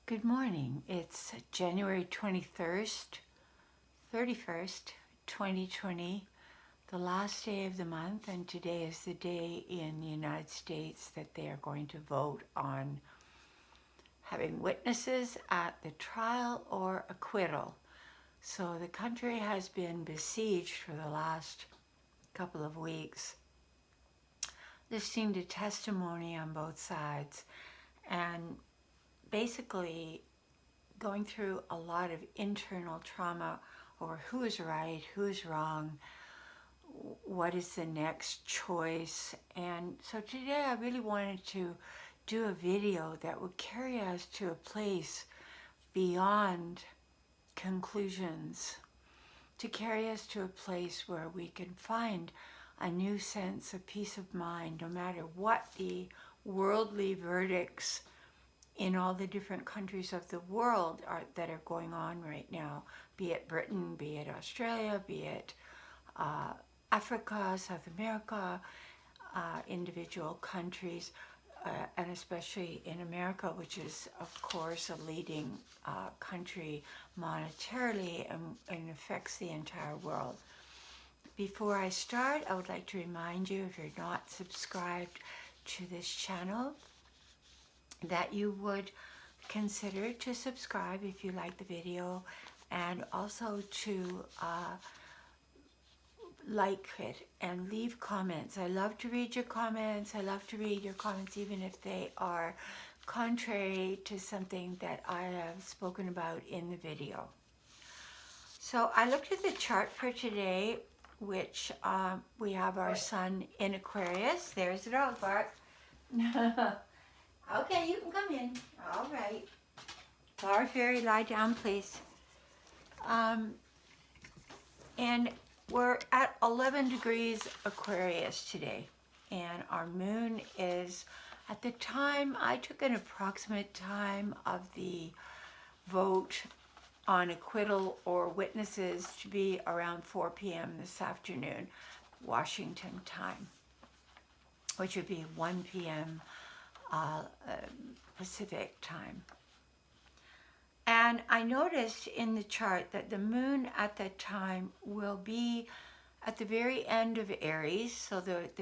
Good morning. It's January 31st, 2020, the last day of the month, and today is the day in the United States that they are going to vote on having witnesses at the trial or acquittal. So the country has been besieged for the last couple of weeks, listening to testimony on both sides, and basically going through a lot of internal trauma over who is right, who is wrong, what is the next choice. And so today I really wanted to do a video that would carry us to a place beyond conclusions, to carry us to a place where we can find a new sense of peace of mind, no matter what the worldly verdicts in all the different countries of the world that are going on right now, be it Britain, be it Australia, be it Africa, South America, individual countries, and especially in America, which is, of course, a leading country monetarily and affects the entire world. Before I start, I would like to remind you, if you're not subscribed to this channel, that you would consider to subscribe if you like the video, and also to like it and leave comments. I love to read your comments. I love to read your comments even if they are contrary to something that I have spoken about in the video. So I looked at the chart for today, which we have our sun in Aquarius. There's the dog bark. Okay, you can come in. All right. Flower fairy, lie down, please. And we're at 11 degrees Aquarius today. And our moon is, at the time, I took an approximate time of the vote on acquittal or witnesses to be around 4 p.m. this afternoon, Washington time, which would be 1 p.m. Pacific time. And I noticed in the chart that the moon at that time will be at the very end of Aries. So there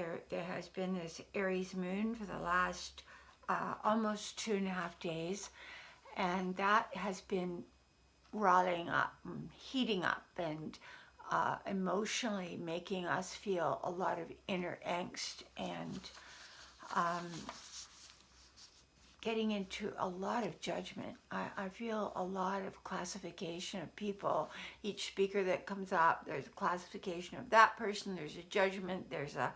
has been this Aries moon for the last almost 2.5 days. And that has been riling up, heating up, and emotionally making us feel a lot of inner angst and getting into a lot of judgment. I feel a lot of classification of people. Each speaker that comes up, there's a classification of that person, there's a judgment, there's a,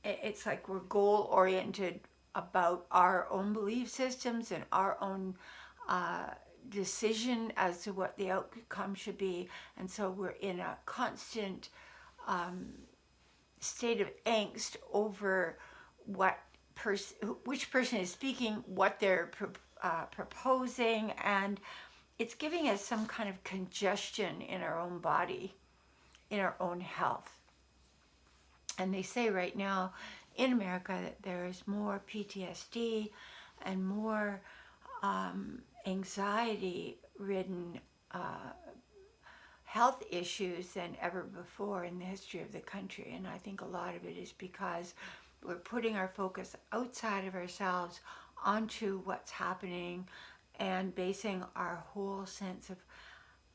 it's like we're goal oriented about our own belief systems and our own decision as to what the outcome should be. And so we're in a constant state of angst over which person is speaking, what they're proposing, and it's giving us some kind of congestion in our own body, in our own health. And they say right now in America that there is more PTSD and more anxiety-ridden health issues than ever before in the history of the country. And I think a lot of it is because we're putting our focus outside of ourselves onto what's happening and basing our whole sense of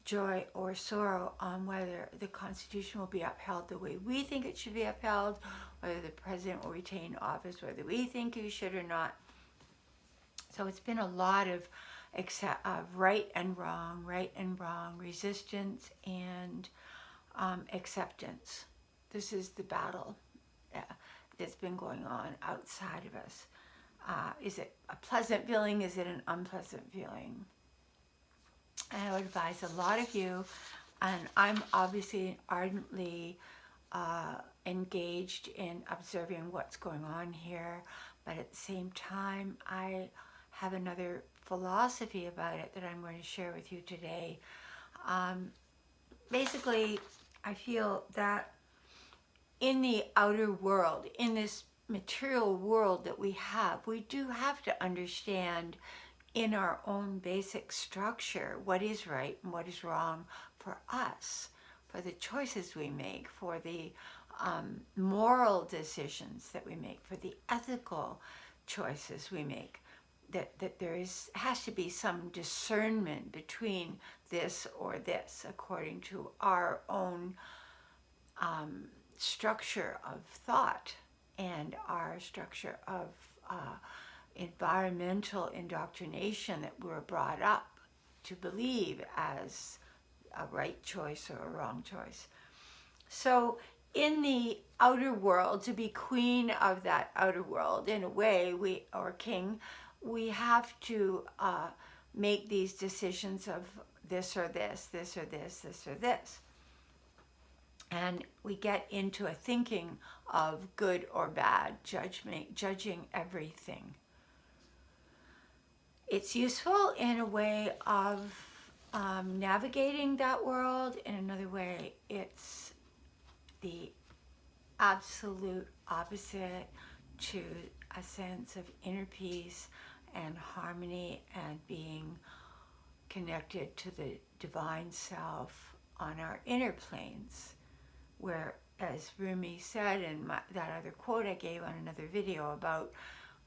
joy or sorrow on whether the Constitution will be upheld the way we think it should be upheld, whether the president will retain office, whether we think he should or not. So it's been a lot of right and wrong, resistance and acceptance. This is the battle that's been going on outside of us. Is it a pleasant feeling? Is it an unpleasant feeling? And I would advise a lot of you, and I'm obviously ardently engaged in observing what's going on here, but at the same time, I have another philosophy about it that I'm going to share with you today. Basically, I feel that in the outer world, in this material world that we do have to understand in our own basic structure what is right and what is wrong for us, for the choices we make, for the moral decisions that we make, for the ethical choices we make, that there has to be some discernment between this or this according to our own structure of thought and our structure of environmental indoctrination that we're brought up to believe as a right choice or a wrong choice. So in the outer world, to be queen of that outer world, in a way, or king, we have to make these decisions of this or this, this or this, this or this. And we get into a thinking of good or bad, judging everything. It's useful in a way of navigating that world. In another way, it's the absolute opposite to a sense of inner peace and harmony and being connected to the divine self on our inner planes, where, as Rumi said in that other quote I gave on another video about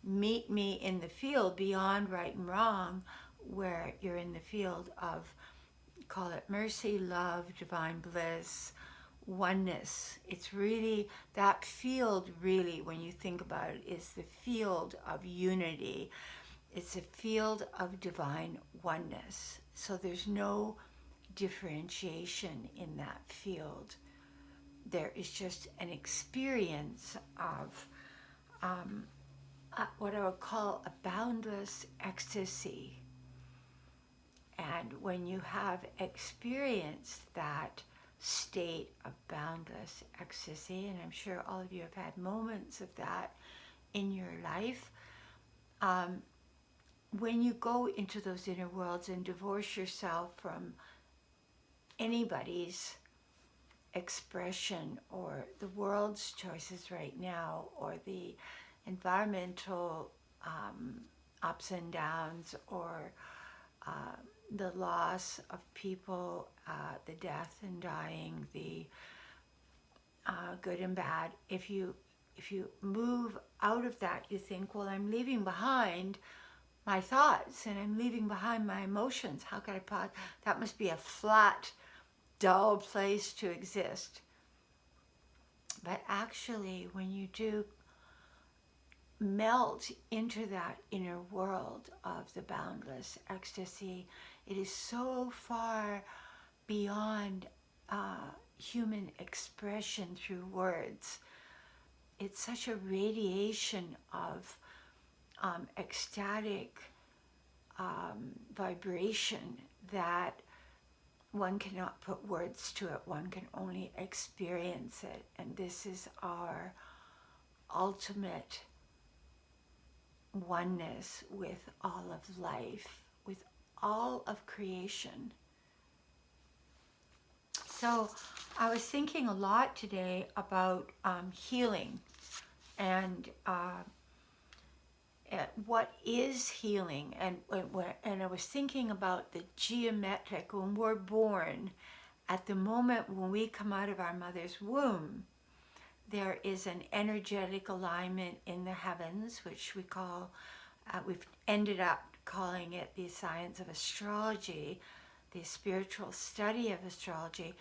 meet me in the field beyond right and wrong, where you're in the field of, call it mercy, love, divine bliss, oneness. It's really, that field really, when you think about it, is the field of unity. It's a field of divine oneness. So there's no differentiation in that field. There is just an experience of what I would call a boundless ecstasy. And when you have experienced that state of boundless ecstasy, and I'm sure all of you have had moments of that in your life, when you go into those inner worlds and divorce yourself from anybody's expression or the world's choices right now, or the environmental ups and downs, or the loss of people, the death and dying, the good and bad. If you move out of that, you think, well, I'm leaving behind my thoughts and I'm leaving behind my emotions. How could I that must be a flat, dull place to exist. But actually, when you do melt into that inner world of the boundless ecstasy, it is so far beyond human expression through words. It's such a radiation of ecstatic vibration that one cannot put words to it. One can only experience it. And this is our ultimate oneness with all of life, with all of creation. So I was thinking a lot today about healing and what is healing, and I was thinking about the geometric, when we're born, at the moment when we come out of our mother's womb, there is an energetic alignment in the heavens, which we call, we've ended up calling it the science of astrology, the spiritual study of astrology,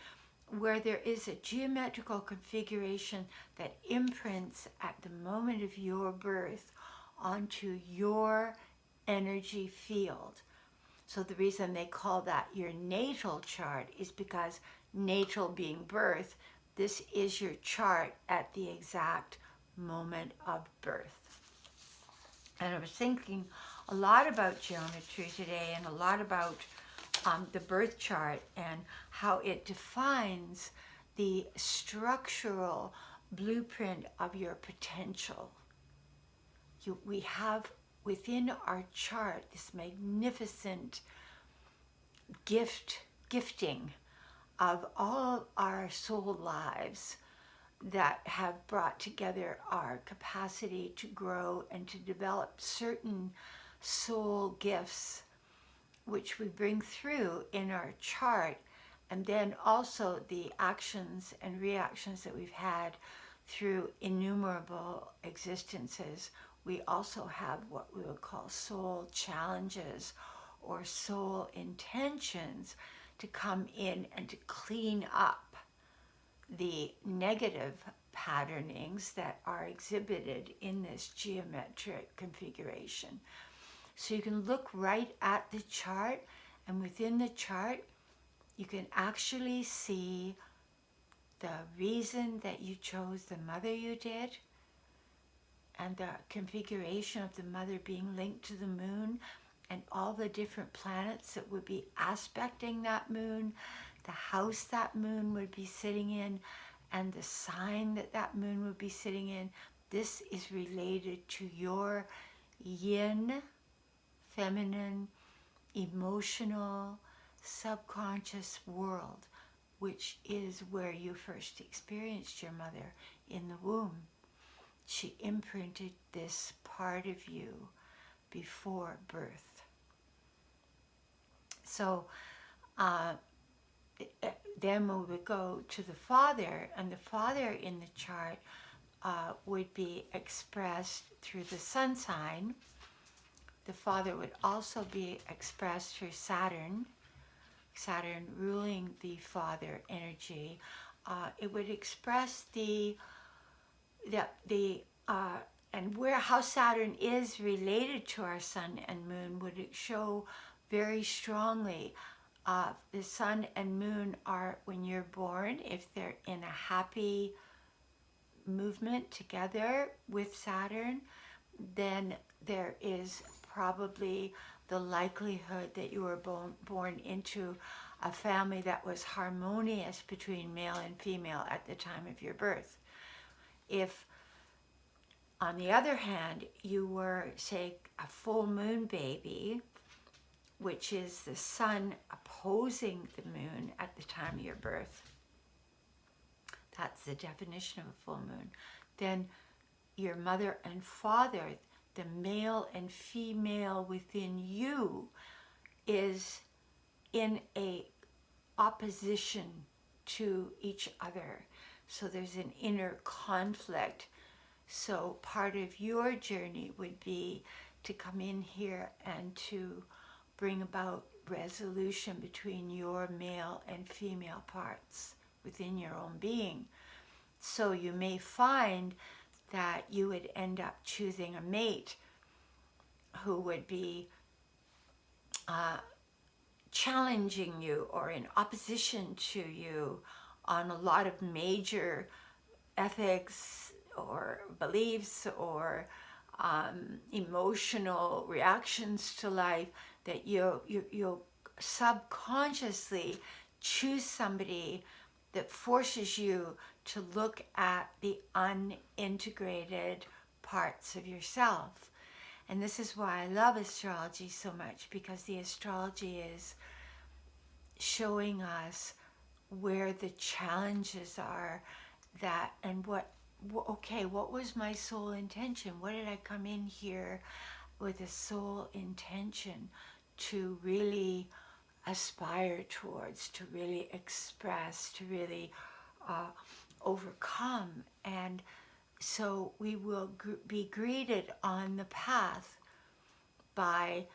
where there is a geometrical configuration that imprints at the moment of your birth onto your energy field. So the reason they call that your natal chart is because natal being birth, this is your chart at the exact moment of birth. And I was thinking a lot about geometry today, and a lot about the birth chart and how it defines the structural blueprint of your potential. We have within our chart this magnificent gifting of all our soul lives that have brought together our capacity to grow and to develop certain soul gifts which we bring through in our chart, and then also the actions and reactions that we've had through innumerable existences. We also have what we would call soul challenges or soul intentions to come in and to clean up the negative patternings that are exhibited in this geometric configuration. So you can look right at the chart, and within the chart you can actually see the reason that you chose the mother you did, and the configuration of the mother being linked to the moon, and all the different planets that would be aspecting that moon, the house that moon would be sitting in, and the sign that that moon would be sitting in. This is related to your yin, feminine, emotional, subconscious world, which is where you first experienced your mother in the womb. She imprinted this part of you before birth. So then we would go to the father, and the father in the chart would be expressed through the sun sign. The father would also be expressed through Saturn, Saturn ruling the father energy. It would express and how Saturn is related to our sun and moon would show very strongly. The sun and moon are, when you're born, if they're in a happy movement together with Saturn, then there is probably the likelihood that you were born into a family that was harmonious between male and female at the time of your birth. If, on the other hand, you were, say, a full moon baby, which is the sun opposing the moon at the time of your birth, that's the definition of a full moon, then your mother and father, the male and female within you, is in a opposition to each other. So there's an inner conflict. So part of your journey would be to come in here and to bring about resolution between your male and female parts within your own being. So you may find that you would end up choosing a mate who would be challenging you or in opposition to you on a lot of major ethics or beliefs or emotional reactions to life, that you'll subconsciously choose somebody that forces you to look at the unintegrated parts of yourself. And this is why I love astrology so much, because the astrology is showing us where the challenges are, that, and what was my soul intention? What did I come in here with a soul intention to really aspire towards, to really express, to really overcome? And so we will be greeted on the path by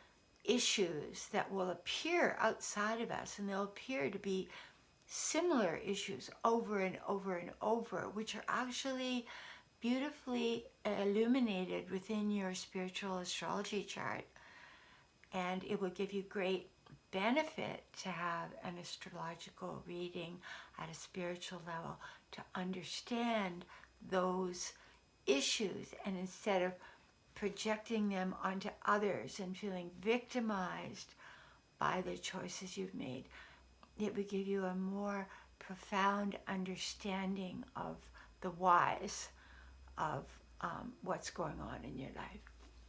issues that will appear outside of us, and they'll appear to be similar issues over and over and over, which are actually beautifully illuminated within your spiritual astrology chart. And it will give you great benefit to have an astrological reading at a spiritual level, to understand those issues, and instead of projecting them onto others and feeling victimized by the choices you've made, it would give you a more profound understanding of the whys of what's going on in your life.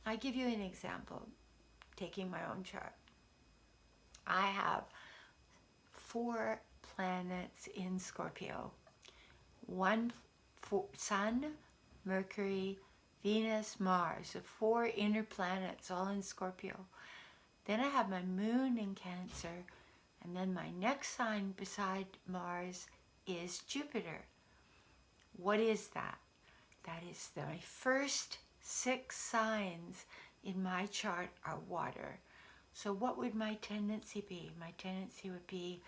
I give you an example, taking my own chart. I have 4 planets in Scorpio. 1 Sun, Mercury, Venus, Mars, the 4 inner planets all in Scorpio. Then I have my moon in Cancer, and then my next sign beside Mars is Jupiter. What is that? That is my first 6 signs in my chart are water. So what would my tendency be? My tendency would be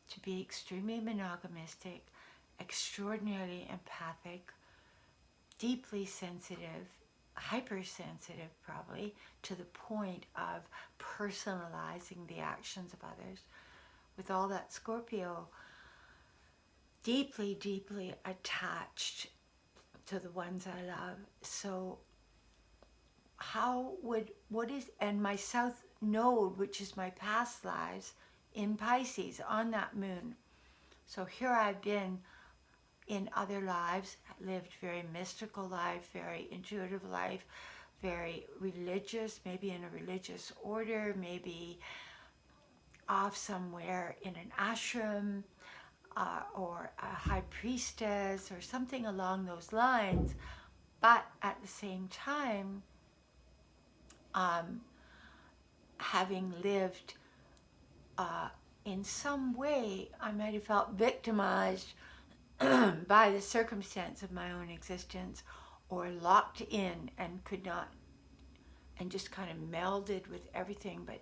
to be extremely monogamistic, extraordinarily empathic, deeply sensitive, hypersensitive probably, to the point of personalizing the actions of others. With all that Scorpio, deeply, deeply attached to the ones I love. So and my south node, which is my past lives, in Pisces on that moon. So here I've been in other lives, lived very mystical life, very intuitive life, very religious, maybe in a religious order, maybe off somewhere in an ashram, or a high priestess or something along those lines. But at the same time, having lived in some way, I might have felt victimized by the circumstance of my own existence, or locked in and could not, and just kind of melded with everything, but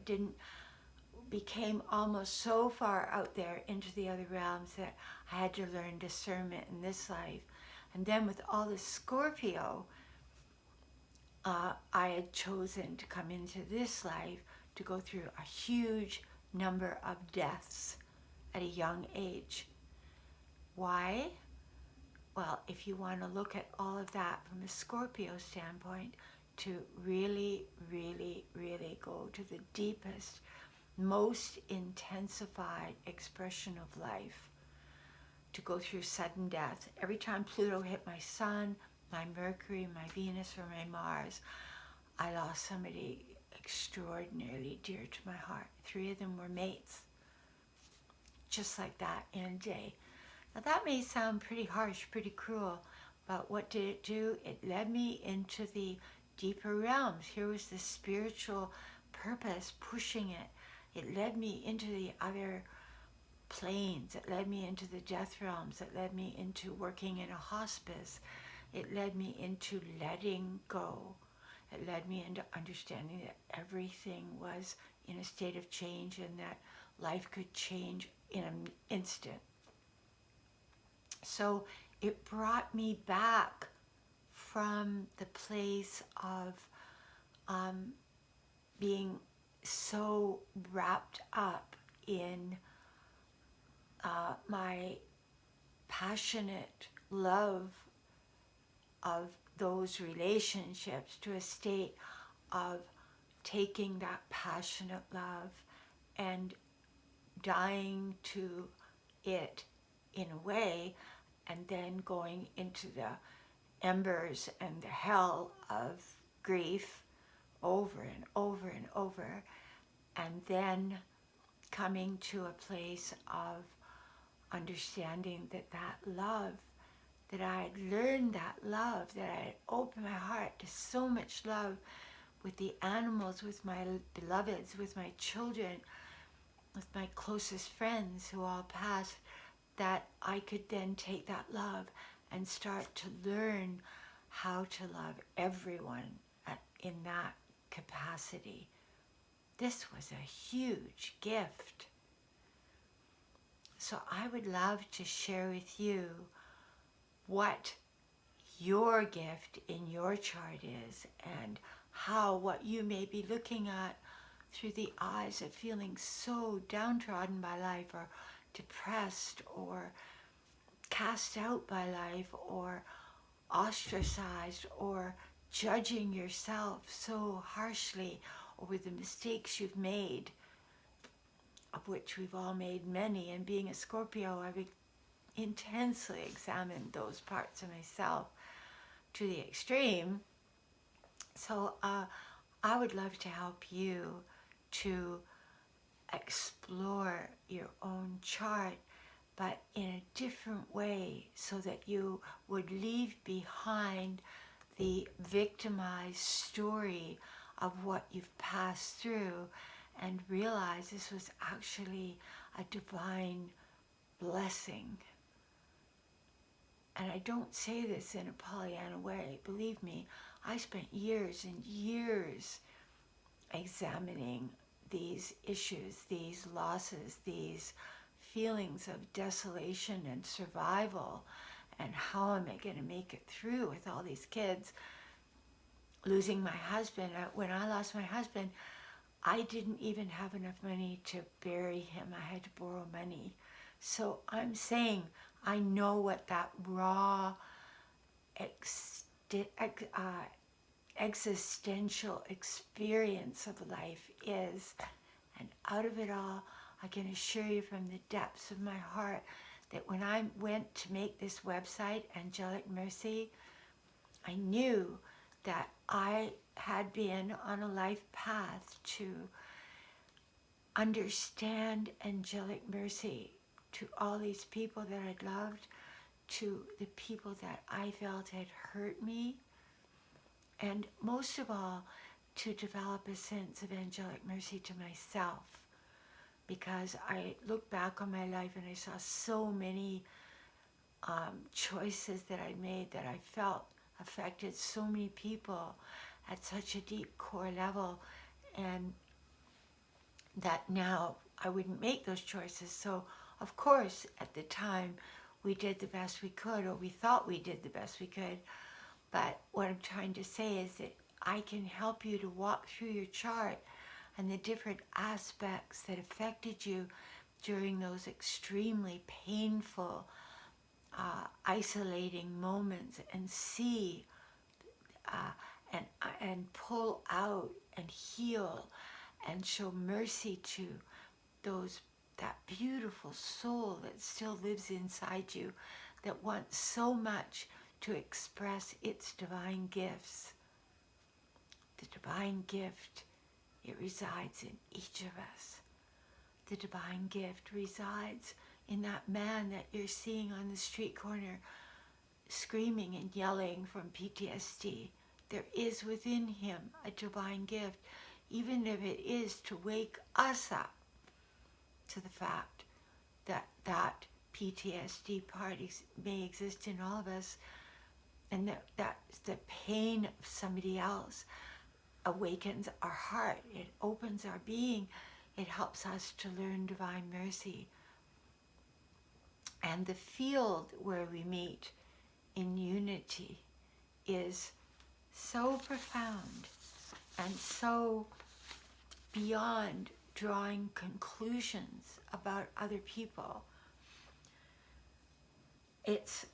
became almost so far out there into the other realms that I had to learn discernment in this life. And then with all the Scorpio, I had chosen to come into this life to go through a huge number of deaths at a young age. Why? Well, if you want to look at all of that from a Scorpio standpoint, to really, really, really go to the deepest, most intensified expression of life, to go through sudden death. Every time Pluto hit my Sun, my Mercury, my Venus, or my Mars, I lost somebody extraordinarily dear to my heart. 3 of them were mates, just like that in a day. Now that may sound pretty harsh, pretty cruel, but what did it do? It led me into the deeper realms. Here was the spiritual purpose pushing it. It led me into the other planes. It led me into the death realms. It led me into working in a hospice. It led me into letting go. It led me into understanding that everything was in a state of change and that life could change in an instant. So it brought me back from the place of being so wrapped up in my passionate love of those relationships to a state of taking that passionate love and dying to it in a way, and then going into the embers and the hell of grief over and over and over, and then coming to a place of understanding that love, that I had learned that love, that I had opened my heart to so much love with the animals, with my beloveds, with my children, with my closest friends who all passed, that I could then take that love and start to learn how to love everyone in that capacity. This was a huge gift. So I would love to share with you what your gift in your chart is, and how what you may be looking at through the eyes of feeling so downtrodden by life, or depressed, or cast out by life, or ostracized, or judging yourself so harshly over the mistakes you've made, of which we've all made many. And being a Scorpio, I've intensely examined those parts of myself to the extreme. So I would love to help you to explore your own chart, but in a different way, so that you would leave behind the victimized story of what you've passed through and realize this was actually a divine blessing. And I don't say this in a Pollyanna way. Believe me, I spent years and years examining these issues, these losses, these feelings of desolation and survival, and how am I going to make it through with all these kids. Losing my husband, when I lost my husband, I didn't even have enough money to bury him. I had to borrow money. So I'm saying I know what that raw existential experience of life is. And out of it all, I can assure you from the depths of my heart that when I went to make this website, Angelic Mercy, I knew that I had been on a life path to understand angelic mercy to all these people that I'd loved, to the people that I felt had hurt me, and most of all, to develop a sense of angelic mercy to myself. Because I look back on my life and I saw so many choices that I made that I felt affected so many people at such a deep core level, and that now I wouldn't make those choices. So of course at the time we did the best we could, or we thought we did the best we could. But what I'm trying to say is that I can help you to walk through your chart and the different aspects that affected you during those extremely painful, isolating moments, and see and pull out and heal and show mercy to that beautiful soul that still lives inside you, that wants so much to express its divine gifts. The divine gift, it resides in each of us. The divine gift resides in that man that you're seeing on the street corner screaming and yelling from PTSD. There is within him a divine gift, even if it is to wake us up to the fact that that PTSD part may exist in all of us, and that the pain of somebody else awakens our heart. It opens our being. It helps us to learn divine mercy. And the field where we meet in unity is so profound and so beyond drawing conclusions about other people. It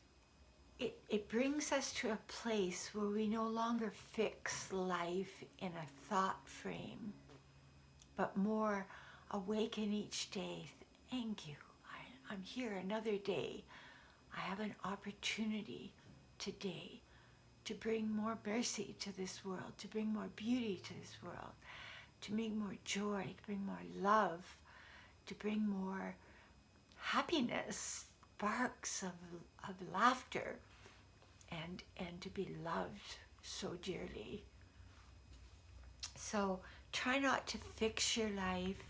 brings us to a place where we no longer fix life in a thought frame, but more awaken each day. Thank you. I'm here another day. I have an opportunity today to bring more mercy to this world, to bring more beauty to this world, to bring more joy, to bring more love, to bring more happiness, sparks of laughter, and to be loved so dearly. So try not to fix your life.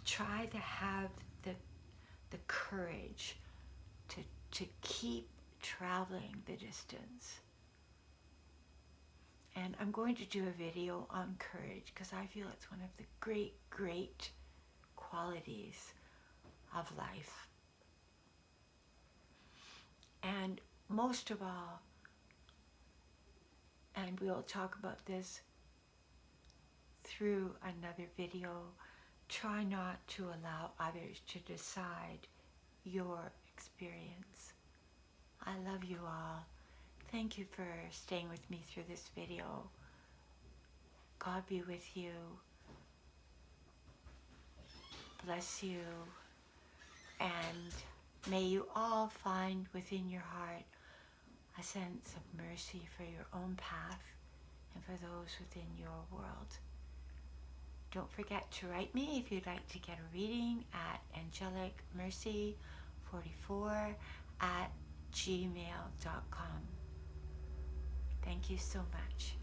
Try to have the courage to keep traveling the distance. And I'm going to do a video on courage because I feel it's one of the great, great qualities of life. And most of all, and we'll talk about this through another video, try not to allow others to decide your experience. I love you all. Thank you for staying with me through this video. God be with you. Bless you. And may you all find within your heart a sense of mercy for your own path and for those within your world. Don't forget to write me if you'd like to get a reading at angelicMercy44@gmail.com. Thank you so much.